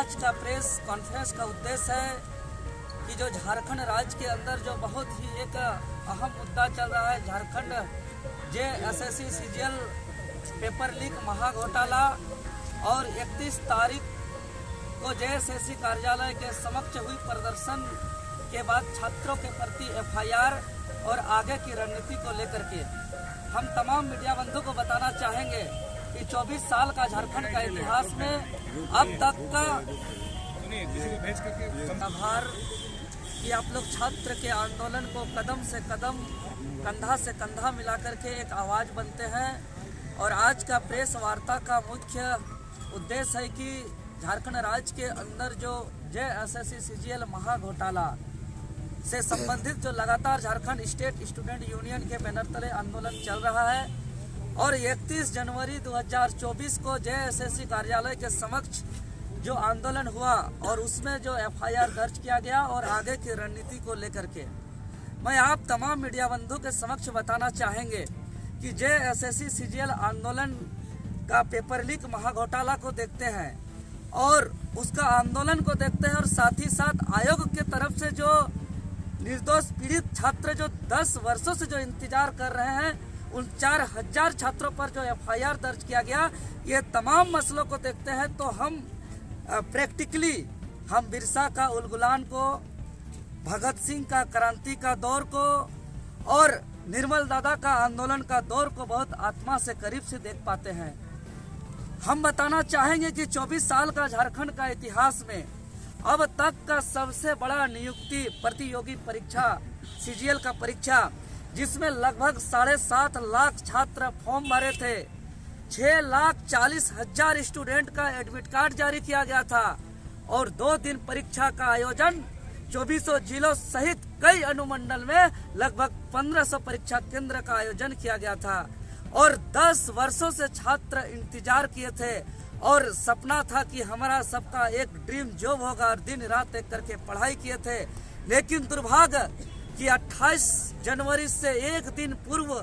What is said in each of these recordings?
आज का press conference का उद्देश्य है कि जो झारखंड राज्य के अंदर जो बहुत ही एक अहम मुद्दा चल रहा है, Jharkhand JSSC CGL paper leak महाघोटाला और 31 तारीख को JSSC कार्यालय के समक्ष हुई प्रदर्शन के बाद छात्रों के प्रति FIR और आगे की रणनीति को लेकर के हम तमाम मीडिया बंधु को बताना चाहेंगे कि 24 साल का झारखंड का इतिहास में अब तक का आभार कि आप लोग छात्र के आंदोलन को कदम से कदम, कंधा से कंधा मिलाकर के एक आवाज़ बनते हैं। और आज का प्रेस वार्ता का मुख्य उद्देश्य है कि झारखंड राज्य के अंदर जो JSSC CGL महाघोटाला से संबंधित जो लगातार झारखंड स्टेट स्टूडेंट यूनियन के बैनर तले आंदोलन चल रहा है और 31 जनवरी 2024 को JSSC कार्यालय के समक्ष जो आंदोलन हुआ और उसमें जो FIR दर्ज किया गया और आगे की रणनीति को लेकर के मैं आप तमाम मीडिया बंधु के समक्ष बताना चाहेंगे कि JSSC CGL आंदोलन का पेपर लीक महाघोटाला को देखते हैं और उसका आंदोलन को देखते हैं और साथ ही साथ आयोग के तरफ से जो निर्दोष पीड़ित छात्र जो 10 वर्षों से जो इंतजार कर रहे हैं उन 4000 छात्रों पर जो FIR दर्ज किया गया, ये तमाम मसलों को देखते हैं तो हम प्रैक्टिकली हम बिरसा का उलगुलान को, भगत सिंह का क्रांति का दौर को और निर्मल दादा का आंदोलन का दौर को बहुत आत्मा से करीब से देख पाते हैं। हम बताना चाहेंगे कि 24 साल का झारखंड का इतिहास में अब तक का सबसे बड़ा नियुक्ति प्रतियोगी परीक्षा CGL का परीक्षा, जिसमें लगभग 7.5 लाख छात्र फॉर्म भरे थे, 6,40,000 स्टूडेंट का एडमिट कार्ड जारी किया गया था और 2 दिन परीक्षा का आयोजन 2400 जिलों सहित कई अनुमंडल में लगभग 1500 परीक्षा केंद्र का आयोजन किया गया था और 10 वर्षों से छात्र इंतजार किए थे और सपना था कि हमारा सबका एक ड्रीम जॉब होगा और दिन रात एक करके पढ़ाई किए थे। लेकिन दुर्भाग्य कि 28 जनवरी से एक दिन पूर्व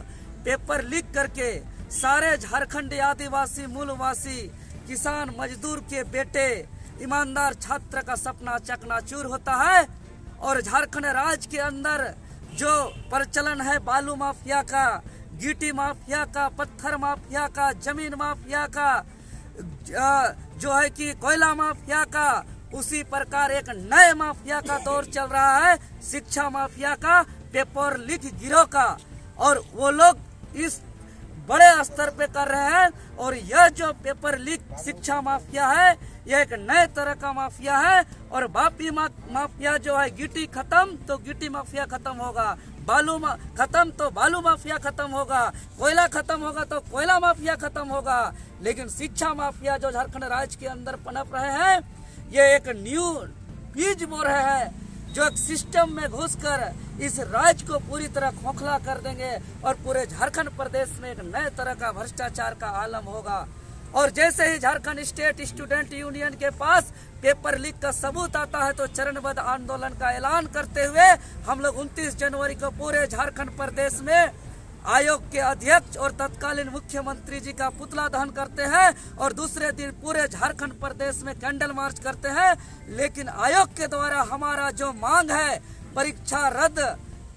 पेपर लीक करके सारे झारखंडी आदिवासी मूलवासी किसान मजदूर के बेटे ईमानदार छात्र का सपना चकनाचूर होता है और झारखंड राज्य के अंदर जो प्रचलन है बालू माफिया का, गिट्टी माफिया का, पत्थर माफिया का, जमीन माफिया का, जो है कि कोयला माफिया का, उसी प्रकार एक नए माफिया का दौर चल रहा है, शिक्षा माफिया का, पेपर लीक गिरोह का। और वो लोग इस बड़े स्तर पे कर रहे हैं और यह जो पेपर लीक शिक्षा माफिया है यह एक नए तरह का माफिया है। और बापी माफिया जो है, गिट्टी खत्म तो गिट्टी माफिया खत्म होगा, बालू खत्म तो बालू माफिया खत्म होगा, कोयला खत्म होगा तो कोयला माफिया खत्म होगा। लेकिन शिक्षा माफिया जो झारखंड राज्य के अंदर पनप रहे हैं, ये एक न्यू बीज बो रहे हैं जो एक सिस्टम में घुसकर इस राज्य को पूरी तरह खोखला कर देंगे और पूरे झारखंड प्रदेश में एक नए तरह का भ्रष्टाचार का आलम होगा। और जैसे ही झारखंड स्टेट स्टूडेंट यूनियन के पास पेपर लीक का सबूत आता है तो चरणबद्ध आंदोलन का ऐलान करते हुए हम लोग 29 जनवरी को पूरे झारखंड प्रदेश में आयोग के अध्यक्ष और तत्कालीन मुख्यमंत्री जी का पुतला दहन करते हैं और दूसरे दिन पूरे झारखंड प्रदेश में कैंडल मार्च करते हैं। लेकिन आयोग के द्वारा हमारा जो मांग है परीक्षा रद्द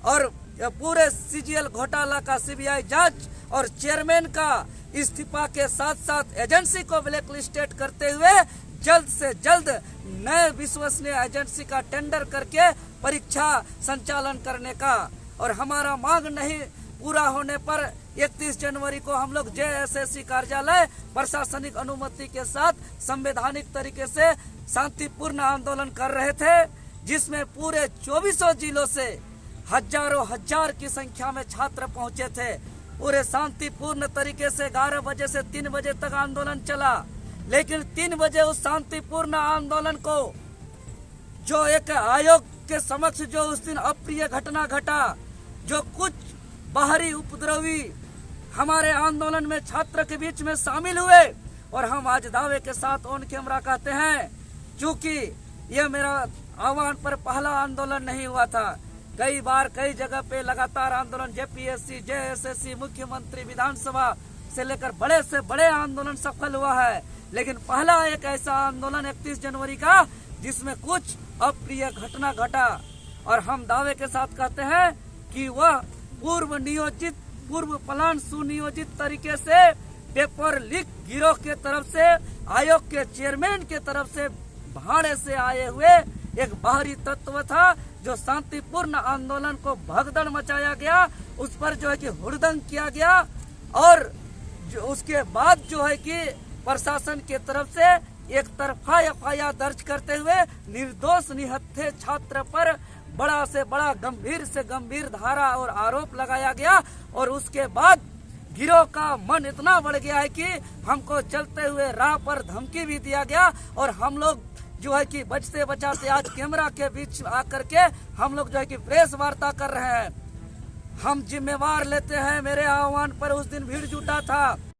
और पूरे CGL घोटाला का CBI जांच और चेयरमैन का इस्तीफा के साथ साथ एजेंसी को ब्लैकलिस्टेड करते हुए जल्द से जल्द नए विश्वसनीय एजेंसी का टेंडर करके परीक्षा संचालन करने का। और हमारा मांग नहीं पूरा होने पर 31 जनवरी को हम लोग JSSC कार्यालय प्रशासनिक अनुमति के साथ संवैधानिक तरीके से शांतिपूर्ण आंदोलन कर रहे थे, जिसमें पूरे 2400 जिलों से हजारों हजार की संख्या में छात्र पहुंचे थे। पूरे शांतिपूर्ण तरीके से 11 बजे से 3 बजे तक आंदोलन चला। लेकिन 3 बजे उस शांतिपूर्ण आंदोलन को जो एक आयोग के समक्ष जो उस दिन अप्रिय घटना घटा, जो कुछ बाहरी उपद्रवी हमारे आंदोलन में छात्र के बीच में शामिल हुए और हम आज दावे के साथ ऑन कैमरा कहते हैं, क्योंकि यह मेरा आह्वान पर पहला आंदोलन नहीं हुआ था। कई बार कई जगह पे लगातार आंदोलन JPSC, JSSC, मुख्यमंत्री, विधानसभा से लेकर बड़े से बड़े आंदोलन सफल हुआ है। लेकिन पहला एक ऐसा आंदोलन 31 जनवरी का जिसमें कुछ अप्रिय घटना घटा, और हम दावे के साथ कहते हैं कि वह पूर्व प्लान सुनियोजित तरीके से पेपर लीक गिरोह के तरफ से, आयोग के चेयरमैन के तरफ से भाड़े से आए हुए एक बाहरी तत्व था, जो शांतिपूर्ण आंदोलन को भगदड़ मचाया गया, उस पर जो है कि हुड़दंग किया गया, और जो उसके बाद जो है कि प्रशासन के तरफ से एक तरफा एफआईआर दर्ज करते हुए निर्दोष निहत्थे छात्र पर बड़ा से बड़ा गंभीर से गंभीर धारा और आरोप लगाया गया। और उसके बाद गिरोह का मन इतना बढ़ गया है कि हमको चलते हुए राह पर धमकी भी दिया गया, और हम लोग जो है कि बचते बचाते आज कैमरा के बीच आकर के हम लोग जो है कि प्रेस वार्ता कर रहे हैं। हम जिम्मेवार लेते हैं, मेरे आह्वान पर उस दिन भीड़ जुटा था।